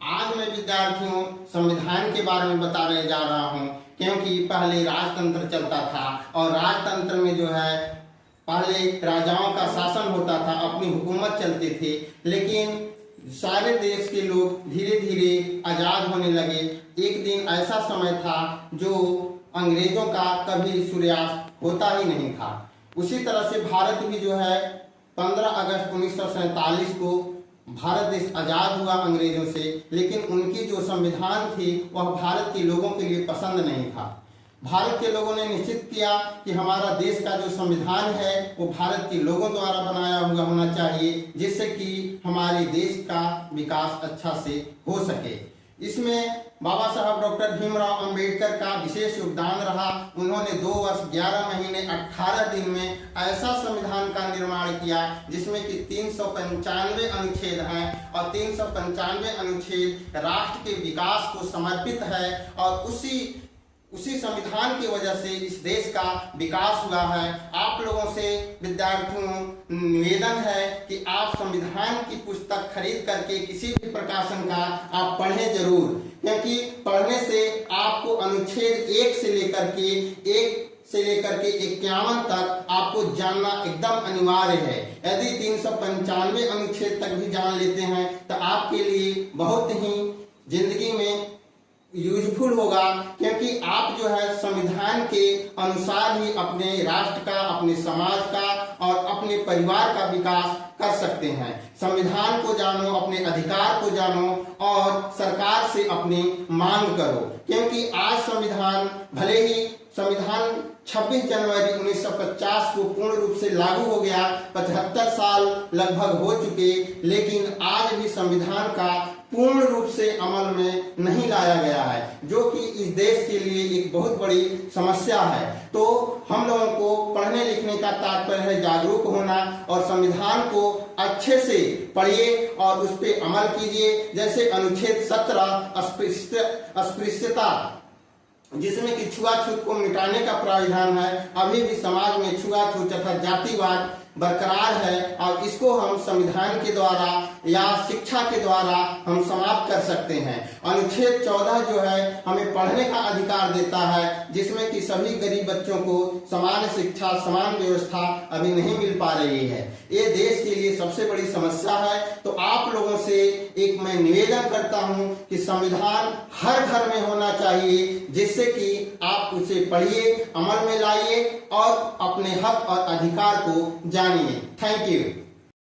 आज मैं विद्यार्थियों संविधान के बारे में बताने जा रहा हूं, क्योंकि पहले राजतंत्र चलता था और राजतंत्र में जो है पहले राजाओं का शासन होता था, अपनी हुकूमत चलते थे। लेकिन सारे देश के लोग धीरे धीरे आजाद होने लगे। एक दिन ऐसा समय था जो अंग्रेजों का कभी सूर्यास्त होता ही नहीं था। उसी तरह से भारत भी जो है 15 अगस्त 1947 को भारत देश आजाद हुआ अंग्रेजों से, लेकिन उनकी जो संविधान थी वह भारत के लोगों के लिए पसंद नहीं था। भारत के लोगों ने निश्चित किया कि हमारा देश का जो संविधान है वो भारत के लोगों द्वारा बनाया हुआ होना चाहिए, जिससे कि हमारे देश का विकास अच्छा से हो सके। इसमें बाबा साहब डॉक्टर भीमराव अंबेडकर का विशेष योगदान रहा। उन्होंने 2 वर्ष 11 महीने 18 दिन में ऐसा संविधान का निर्माण किया जिसमें कि 395 अनुच्छेद हैं और 395 अनुच्छेद राष्ट्र के विकास को समर्पित है और उसी संविधान की वजह से इस देश का विकास हुआ है। आप लोगों से विद्यार्थियों निवेदन है कि आप संविधान की पुस्तक खरीद करके किसी भी प्रकाशन का आप पढ़ें जरूर, क्योंकि पढ़ने से आपको अनुच्छेद 1 से लेकर के 51 तक आपको जानना एकदम अनिवार्य है। यदि 395 अनुच्छेद तक भी जान लेते हैं तो आपके लिए बहुत ही जिंदगी में यूजफुल होगा, क्योंकि आप जो है संविधान के अनुसार ही अपने राष्ट्र का, अपने समाज का और अपने परिवार का विकास कर सकते हैं। संविधान को जानो, अपने अधिकार को जानो और सरकार से अपनी मांग करो, क्योंकि आज संविधान भले ही संविधान 26 जनवरी 1950 को पूर्ण रूप से लागू हो गया, 75 साल लगभग हो चुके, लेकिन आज भी संविधान का पूर्ण रूप से अमल में नहीं लाया गया है, जो कि इस देश के लिए एक बहुत बड़ी समस्या है। तो हम लोगों को पढ़ने लिखने का तात्पर्य है जागरूक होना और संविधान को अच्छे से पढ़िए और उस पर अमल कीजिए। जैसे अनुच्छेद 17 अस्पृश्यता, जिसमें कि छुआछूत को मिटाने का प्राविधान है। अभी भी समाज में छुआछूत तथा जातिवाद बरकरार है और इसको हम संविधान के द्वारा या शिक्षा के द्वारा हम समाप्त कर सकते हैं। अनुच्छेद 14 जो है हमें पढ़ने का अधिकार देता है, जिसमें कि सभी गरीब बच्चों को समान शिक्षा, समान व्यवस्था अभी नहीं मिल पा रही है। ये देश के लिए सबसे बड़ी समस्या है। तो आप लोगों से एक मैं निवेदन करता हूं कि संविधान हर घर में होना चाहिए, जिससे कि आप उसे पढ़िए, अमल में लाइए और अपने हक और अधिकार को जानिए। Thank you.